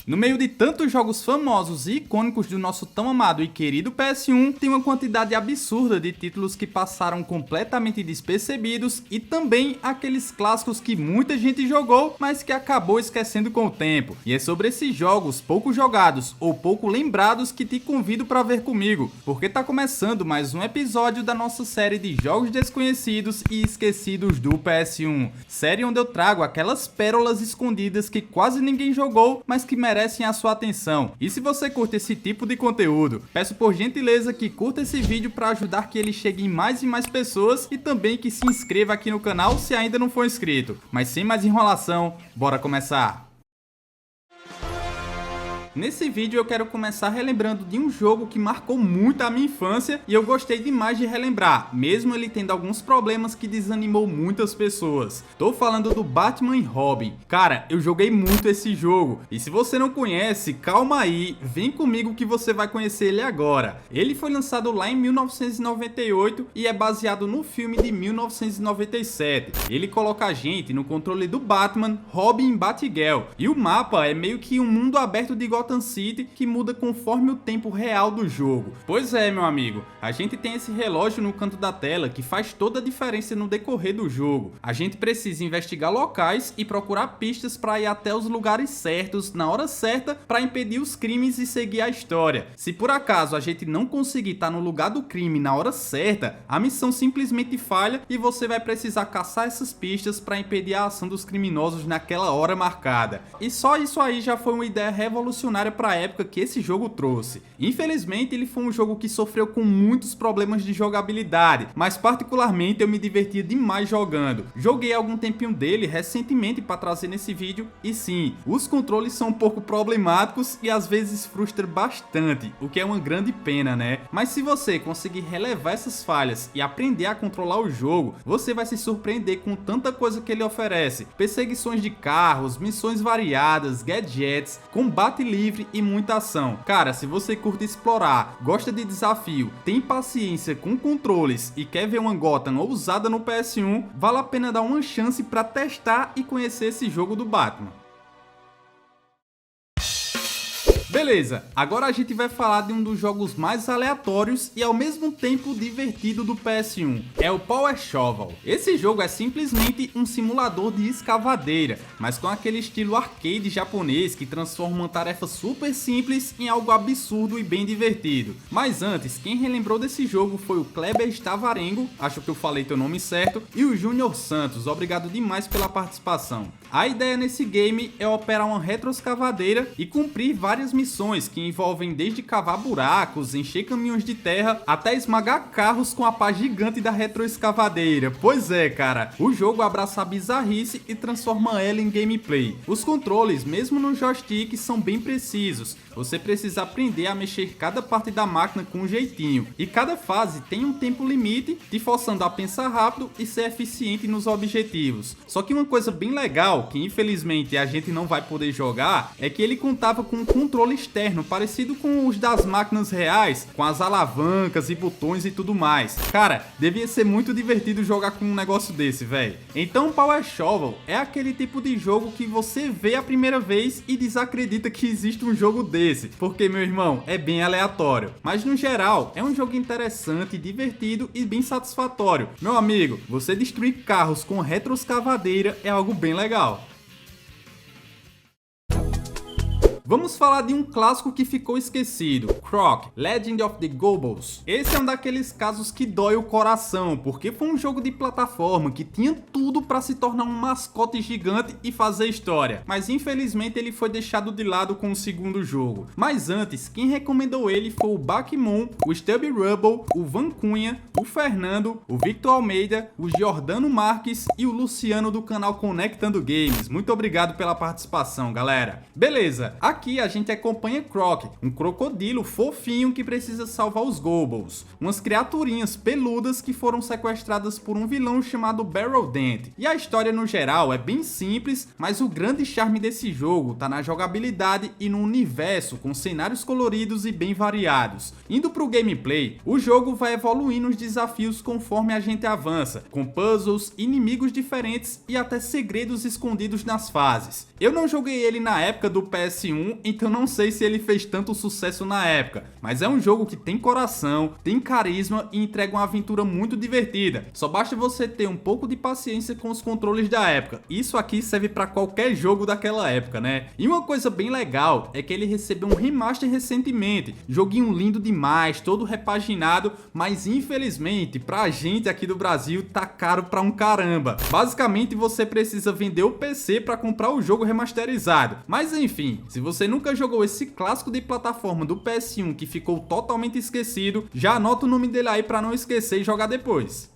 No meio de tantos jogos famosos e icônicos do nosso tão amado e querido PS1, tem uma quantidade absurda de títulos que passaram completamente despercebidos e também aqueles clássicos que muita gente jogou, mas que acabou esquecendo com o tempo. E é sobre esses jogos pouco jogados ou pouco lembrados que te convido para ver comigo, porque tá começando mais um episódio da nossa série de jogos desconhecidos e esquecidos do PS1. Série onde eu trago aquelas pérolas escondidas que quase ninguém jogou, mas que merecem a sua atenção. E se você curte esse tipo de conteúdo, peço por gentileza que curta esse vídeo para ajudar que ele chegue em mais e mais pessoas e também que se inscreva aqui no canal se ainda não for inscrito. Mas sem mais enrolação, bora começar! Nesse vídeo eu quero começar relembrando de um jogo que marcou muito a minha infância e eu gostei demais de relembrar, mesmo ele tendo alguns problemas que desanimou muitas pessoas. Tô falando do Batman e Robin. Cara, eu joguei muito esse jogo e se você não conhece, calma aí, vem comigo que você vai conhecer ele agora. Ele foi lançado lá em 1998 e é baseado no filme de 1997. Ele coloca a gente no controle do Batman, Robin e Batgirl e o mapa é meio que um mundo aberto de Gotham City que muda conforme o tempo real do jogo. Pois é, meu amigo, a gente tem esse relógio no canto da tela que faz toda a diferença no decorrer do jogo. A gente precisa investigar locais e procurar pistas para ir até os lugares certos, na hora certa, para impedir os crimes e seguir a história. Se por acaso a gente não conseguir estar no lugar do crime na hora certa, a missão simplesmente falha e você vai precisar caçar essas pistas para impedir a ação dos criminosos naquela hora marcada. E só isso aí já foi uma ideia revolucionária para a época que esse jogo trouxe. Infelizmente ele foi um jogo que sofreu com muitos problemas de jogabilidade, mas particularmente eu me divertia demais jogando. Joguei algum tempinho dele recentemente para trazer nesse vídeo e sim, os controles são um pouco problemáticos e às vezes frustra bastante, o que é uma grande pena, né? Mas se você conseguir relevar essas falhas e aprender a controlar o jogo, você vai se surpreender com tanta coisa que ele oferece. Perseguições de carros, missões variadas, gadgets, combate livre e muita ação. Cara, se você curte explorar, gosta de desafio, tem paciência com controles e quer ver uma Gotham ousada no PS1, vale a pena dar uma chance para testar e conhecer esse jogo do Batman. Beleza, agora a gente vai falar de um dos jogos mais aleatórios e ao mesmo tempo divertido do PS1, é o Power Shovel. Esse jogo é simplesmente um simulador de escavadeira, mas com aquele estilo arcade japonês que transforma uma tarefa super simples em algo absurdo e bem divertido. Mas antes, quem relembrou desse jogo foi o Kleber Stavarengo, acho que eu falei teu nome certo, e o Júnior Santos, obrigado demais pela participação. A ideia nesse game é operar uma retroescavadeira e cumprir várias missões que envolvem desde cavar buracos, encher caminhões de terra, até esmagar carros com a pá gigante da retroescavadeira. Pois é, cara, o jogo abraça a bizarrice e transforma ela em gameplay. Os controles, mesmo no joystick, são bem precisos. Você precisa aprender a mexer cada parte da máquina com um jeitinho. E cada fase tem um tempo limite, te forçando a pensar rápido e ser eficiente nos objetivos. Só que uma coisa bem legal, que infelizmente a gente não vai poder jogar, é que ele contava com um controle externo, parecido com os das máquinas reais, com as alavancas e botões e tudo mais. Cara, devia ser muito divertido jogar com um negócio desse, velho. Então Power Shovel é aquele tipo de jogo que você vê a primeira vez e desacredita que existe um jogo desse. Porque, meu irmão, é bem aleatório. Mas no geral, é um jogo interessante, divertido e bem satisfatório. Meu amigo, você destruir carros com retroescavadeira é algo bem legal. Vamos falar de um clássico que ficou esquecido, Croc, Legend of the Gobbos. Esse é um daqueles casos que dói o coração, porque foi um jogo de plataforma que tinha tudo para se tornar um mascote gigante e fazer história, mas infelizmente ele foi deixado de lado com o segundo jogo. Mas antes, quem recomendou ele foi o Bakimon, o Stubby Rubble, o Van Cunha, o Fernando, o Victor Almeida, o Giordano Marques e o Luciano do canal Conectando Games. Muito obrigado pela participação, galera. Beleza, aqui a gente acompanha Croc, um crocodilo fofinho que precisa salvar os Gobbos, umas criaturinhas peludas que foram sequestradas por um vilão chamado Barrel Dent. E a história no geral é bem simples, mas o grande charme desse jogo tá na jogabilidade e no universo com cenários coloridos e bem variados. Indo pro gameplay, o jogo vai evoluindo os desafios conforme a gente avança, com puzzles, inimigos diferentes e até segredos escondidos nas fases. Eu não joguei ele na época do PS1, PS1, então não sei se ele fez tanto sucesso na época, mas é um jogo que tem coração, tem carisma e entrega uma aventura muito divertida. Só basta você ter um pouco de paciência com os controles da época. Isso aqui serve para qualquer jogo daquela época, né? E uma coisa bem legal é que ele recebeu um remaster recentemente. Joguinho lindo demais, todo repaginado, mas infelizmente pra gente aqui do Brasil tá caro pra um caramba. Basicamente você precisa vender o PC para comprar o jogo remasterizado. Mas enfim, se você nunca jogou esse clássico de plataforma do PS1 que ficou totalmente esquecido, já anota o nome dele aí para não esquecer e jogar depois.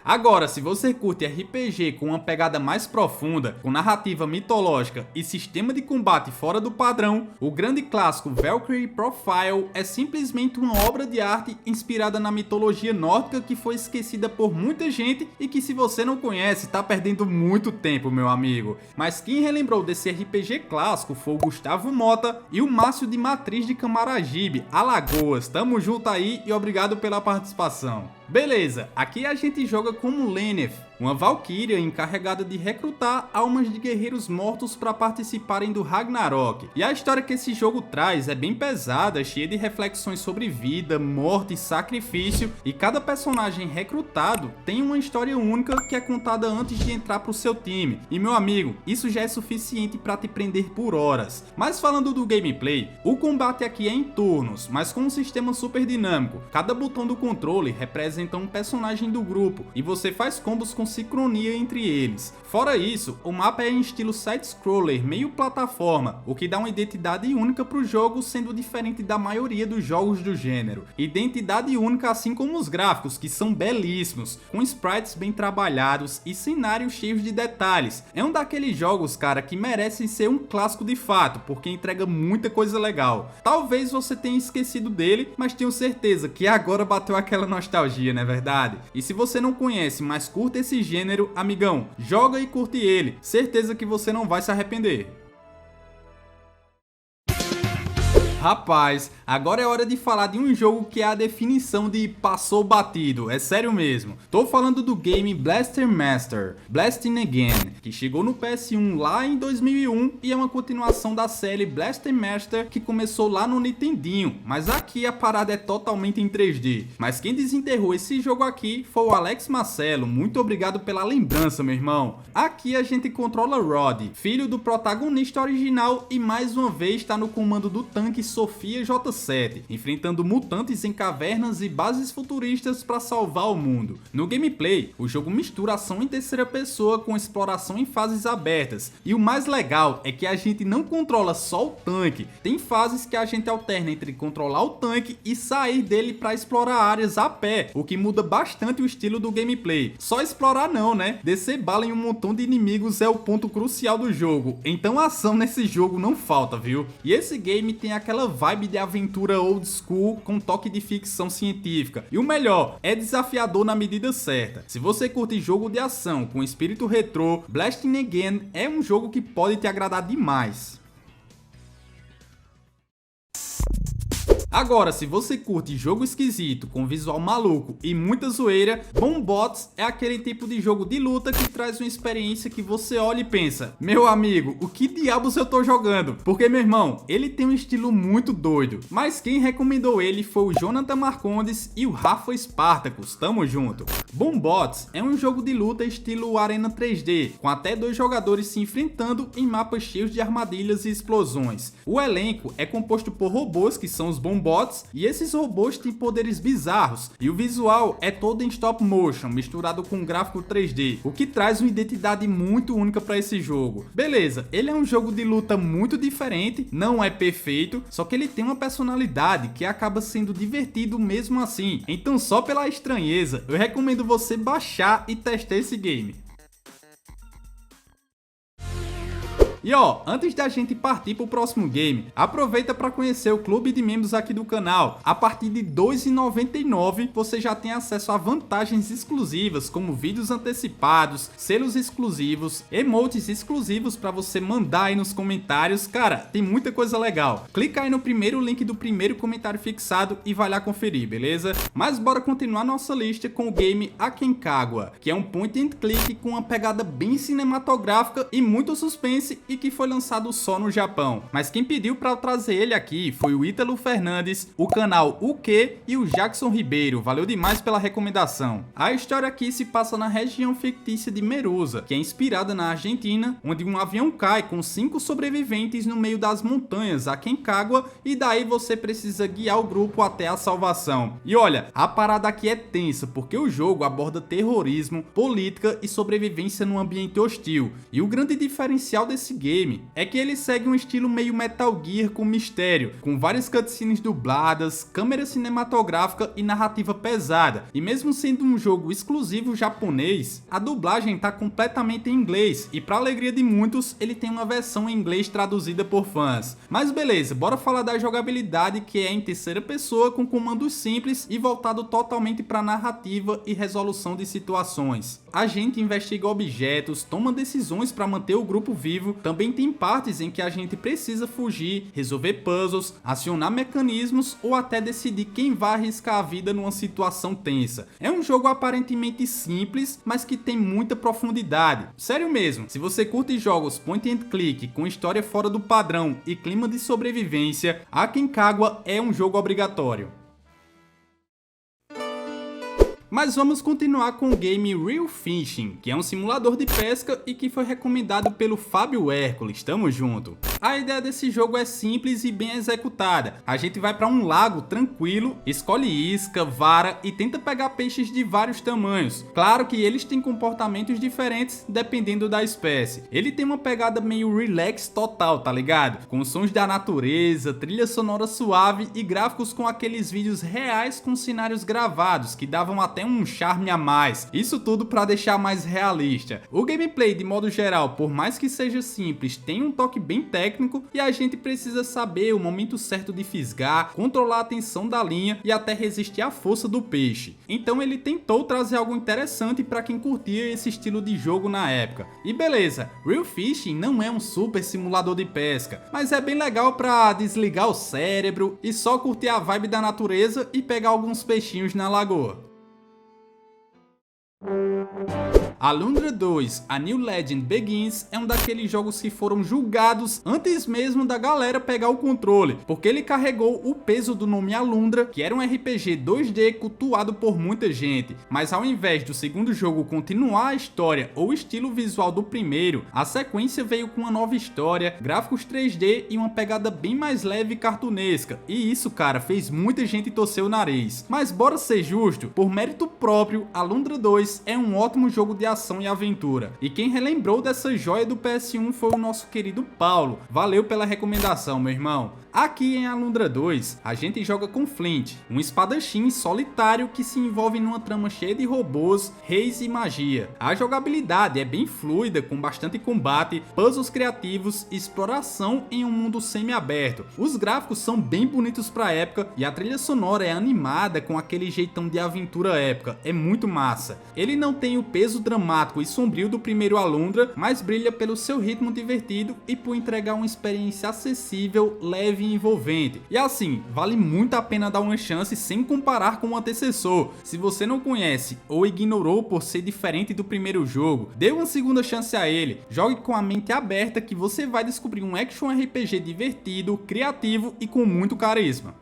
Agora, se você curte RPG com uma pegada mais profunda, com narrativa mitológica e sistema de combate fora do padrão, o grande clássico Valkyrie Profile é simplesmente uma obra de arte inspirada na mitologia nórdica que foi esquecida por muita gente e que, se você não conhece, tá perdendo muito tempo, meu amigo. Mas quem relembrou desse RPG clássico foi o Gustavo Mota e o Márcio de Matriz de Camaragibe, Alagoas. Tamo junto aí e obrigado pela participação. Beleza, aqui a gente joga como Lenneth, uma valquíria encarregada de recrutar almas de guerreiros mortos para participarem do Ragnarok. E a história que esse jogo traz é bem pesada, cheia de reflexões sobre vida, morte e sacrifício, e cada personagem recrutado tem uma história única que é contada antes de entrar pro seu time. E meu amigo, isso já é suficiente para te prender por horas. Mas falando do gameplay, o combate aqui é em turnos, mas com um sistema super dinâmico. Cada botão do controle representa um personagem do grupo e você faz combos com sincronia entre eles. Fora isso, o mapa é em estilo side-scroller, meio plataforma, o que dá uma identidade única para o jogo, sendo diferente da maioria dos jogos do gênero. Identidade única assim como os gráficos, que são belíssimos, com sprites bem trabalhados e cenários cheios de detalhes. É um daqueles jogos, cara, que merecem ser um clássico de fato, porque entrega muita coisa legal. Talvez você tenha esquecido dele, mas tenho certeza que agora bateu aquela nostalgia, não é verdade? E se você não conhece, mas curta esse gênero, amigão, joga e curte ele. Certeza que você não vai se arrepender. Rapaz, agora é hora de falar de um jogo que é a definição de passou batido, é sério mesmo. Tô falando do game Blaster Master, Blasting Again, que chegou no PS1 lá em 2001 e é uma continuação da série Blaster Master que começou lá no Nintendinho, mas aqui a parada é totalmente em 3D. Mas quem desenterrou esse jogo aqui foi o Alex Marcelo, muito obrigado pela lembrança, meu irmão. Aqui a gente controla Rod, filho do protagonista original, e mais uma vez tá no comando do tanque Sofia J7, enfrentando mutantes em cavernas e bases futuristas para salvar o mundo. No gameplay, o jogo mistura ação em terceira pessoa com exploração em fases abertas, e o mais legal é que a gente não controla só o tanque, tem fases que a gente alterna entre controlar o tanque e sair dele para explorar áreas a pé, o que muda bastante o estilo do gameplay. Só explorar não, né? Descer bala em um montão de inimigos é o ponto crucial do jogo, então a ação nesse jogo não falta, viu? E esse game tem aquela vibe de aventura old school com toque de ficção científica. E o melhor, é desafiador na medida certa. Se você curte jogo de ação com espírito retrô, Blasting Again é um jogo que pode te agradar demais. Agora, se você curte jogo esquisito, com visual maluco e muita zoeira, Bombots é aquele tipo de jogo de luta que traz uma experiência que você olha e pensa: meu amigo, o que diabos eu tô jogando? Porque, meu irmão, ele tem um estilo muito doido. Mas quem recomendou ele foi o Jonathan Marcondes e o Rafa Spartacus, tamo junto. Bombots é um jogo de luta estilo Arena 3D, com até 2 jogadores se enfrentando em mapas cheios de armadilhas e explosões. O elenco é composto por robôs, que são os Bombots, e esses robôs têm poderes bizarros, e o visual é todo em stop motion, misturado com gráfico 3D, o que traz uma identidade muito única para esse jogo. Beleza, ele é um jogo de luta muito diferente, não é perfeito, só que ele tem uma personalidade que acaba sendo divertido mesmo assim, então só pela estranheza, eu recomendo você baixar e testar esse game. E ó, antes da gente partir pro próximo game, aproveita para conhecer o clube de membros aqui do canal. A partir de R$ 2,99 você já tem acesso a vantagens exclusivas, como vídeos antecipados, selos exclusivos, emotes exclusivos para você mandar aí nos comentários. Cara, tem muita coisa legal. Clica aí no primeiro link do primeiro comentário fixado e vai lá conferir, beleza? Mas bora continuar nossa lista com o game Aconcagua, que é um point and click com uma pegada bem cinematográfica e muito suspense e que foi lançado só no Japão. Mas quem pediu para eu trazer ele aqui foi o Ítalo Fernandes, o canal O Que e o Jackson Ribeiro. Valeu demais pela recomendação. A história aqui se passa na região fictícia de Merusa, que é inspirada na Argentina, onde um avião cai com 5 sobreviventes no meio das montanhas Aconcagua e daí você precisa guiar o grupo até a salvação. E olha, a parada aqui é tensa porque o jogo aborda terrorismo, política e sobrevivência num ambiente hostil. E o grande diferencial desse game é que ele segue um estilo meio Metal Gear com mistério, com várias cutscenes dubladas, câmera cinematográfica e narrativa pesada. E mesmo sendo um jogo exclusivo japonês, a dublagem tá completamente em inglês e para alegria de muitos, ele tem uma versão em inglês traduzida por fãs. Mas beleza, bora falar da jogabilidade, que é em terceira pessoa com comandos simples e voltado totalmente para narrativa e resolução de situações. A gente investiga objetos, toma decisões para manter o grupo vivo, também tem partes em que a gente precisa fugir, resolver puzzles, acionar mecanismos ou até decidir quem vai arriscar a vida numa situação tensa. É um jogo aparentemente simples, mas que tem muita profundidade. Sério mesmo, se você curte jogos point and click com história fora do padrão e clima de sobrevivência, Aconcagua é um jogo obrigatório. Mas vamos continuar com o game Real Fishing, que é um simulador de pesca e que foi recomendado pelo Fábio Hércules. Tamo junto! A ideia desse jogo é simples e bem executada. A gente vai para um lago tranquilo, escolhe isca, vara e tenta pegar peixes de vários tamanhos. Claro que eles têm comportamentos diferentes dependendo da espécie. Ele tem uma pegada meio relax total, tá ligado? Com sons da natureza, trilha sonora suave e gráficos com aqueles vídeos reais com cenários gravados que davam até um charme a mais. Isso tudo para deixar mais realista. O gameplay de modo geral, por mais que seja simples, tem um toque bem técnico e a gente precisa saber o momento certo de fisgar, controlar a tensão da linha e até resistir à força do peixe. Então ele tentou trazer algo interessante para quem curtia esse estilo de jogo na época. E beleza, Real Fishing não é um super simulador de pesca, mas é bem legal para desligar o cérebro e só curtir a vibe da natureza e pegar alguns peixinhos na lagoa. Alundra 2, A New Legend Begins é um daqueles jogos que foram julgados antes mesmo da galera pegar o controle, porque ele carregou o peso do nome Alundra, que era um RPG 2D cultuado por muita gente, mas ao invés do segundo jogo continuar a história ou estilo visual do primeiro, a sequência veio com uma nova história, gráficos 3D e uma pegada bem mais leve e cartunesca, e isso, cara, fez muita gente torcer o nariz. Mas bora ser justo, por mérito próprio, Alundra 2 é um ótimo jogo de ação e aventura. E quem relembrou dessa joia do PS1 foi o nosso querido Paulo. Valeu pela recomendação, meu irmão. Aqui em Alundra 2, a gente joga com Flint, um espadachim solitário que se envolve numa trama cheia de robôs, reis e magia. A jogabilidade é bem fluida, com bastante combate, puzzles criativos e exploração em um mundo semi-aberto. Os gráficos são bem bonitos pra época e a trilha sonora é animada com aquele jeitão de aventura épica. É muito massa. Ele não tem o peso dramático e sombrio do primeiro Alundra, mas brilha pelo seu ritmo divertido e por entregar uma experiência acessível, leve e envolvente. E assim, vale muito a pena dar uma chance sem comparar com o antecessor. Se você não conhece ou ignorou por ser diferente do primeiro jogo, dê uma segunda chance a ele. Jogue com a mente aberta que você vai descobrir um action RPG divertido, criativo e com muito carisma.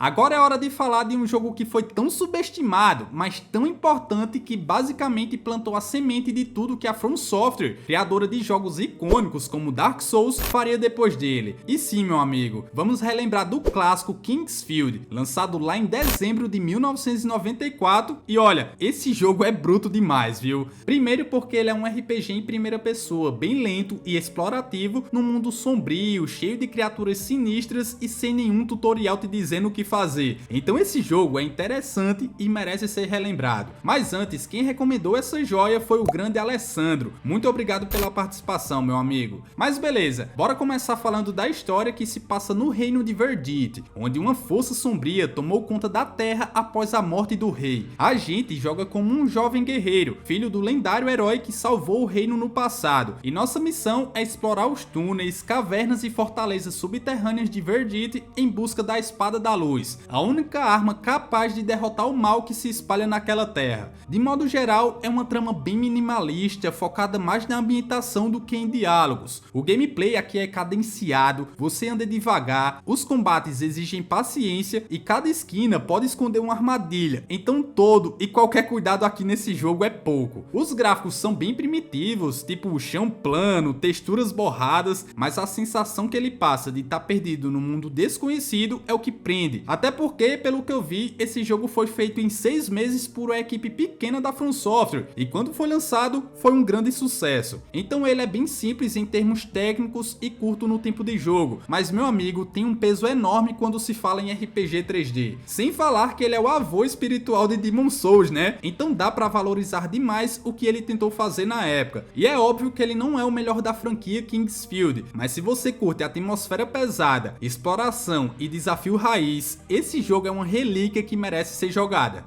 Agora é hora de falar de um jogo que foi tão subestimado, mas tão importante que basicamente plantou a semente de tudo que a From Software, criadora de jogos icônicos como Dark Souls, faria depois dele. E sim, meu amigo, vamos relembrar do clássico Kingsfield, lançado lá em dezembro de 1994. E olha, esse jogo é bruto demais, viu? Primeiro porque ele é um RPG em primeira pessoa, bem lento e explorativo, num mundo sombrio, cheio de criaturas sinistras e sem nenhum tutorial te dizendo o que fazer. Então esse jogo é interessante e merece ser relembrado. Mas antes, quem recomendou essa joia foi o grande Alessandro. Muito obrigado pela participação, meu amigo. Mas beleza, bora começar falando da história que se passa no reino de Verdit, onde uma força sombria tomou conta da terra após a morte do rei. A gente joga como um jovem guerreiro, filho do lendário herói que salvou o reino no passado, e nossa missão é explorar os túneis, cavernas e fortalezas subterrâneas de Verdit em busca da Espada da Luz. luz, a única arma capaz de derrotar o mal que se espalha naquela terra. De modo geral, é uma trama bem minimalista, focada mais na ambientação do que em diálogos. O gameplay aqui é cadenciado, você anda devagar, os combates exigem paciência e cada esquina pode esconder uma armadilha, então todo e qualquer cuidado aqui nesse jogo é pouco. Os gráficos são bem primitivos, tipo chão plano, texturas borradas, mas a sensação que ele passa de estar perdido no mundo desconhecido é o que prende. Até porque, pelo que eu vi, esse jogo foi feito em 6 meses por uma equipe pequena da From Software e quando foi lançado foi um grande sucesso. Então ele é bem simples em termos técnicos e curto no tempo de jogo, mas meu amigo, tem um peso enorme quando se fala em RPG 3D. Sem falar que ele é o avô espiritual de Demon's Souls, né? Então dá pra valorizar demais o que ele tentou fazer na época. E é óbvio que ele não é o melhor da franquia Kingsfield, mas se você curte a atmosfera pesada, exploração e desafio raiz, esse jogo é uma relíquia que merece ser jogada.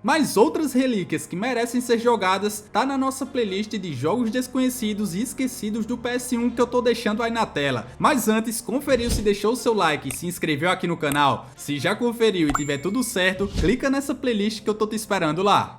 Mas outras relíquias que merecem ser jogadas tá na nossa playlist de jogos desconhecidos e esquecidos do PS1 que eu tô deixando aí na tela. Mas antes, conferiu se deixou o seu like e se inscreveu aqui no canal? Se já conferiu e tiver tudo certo, clica nessa playlist que eu tô te esperando lá.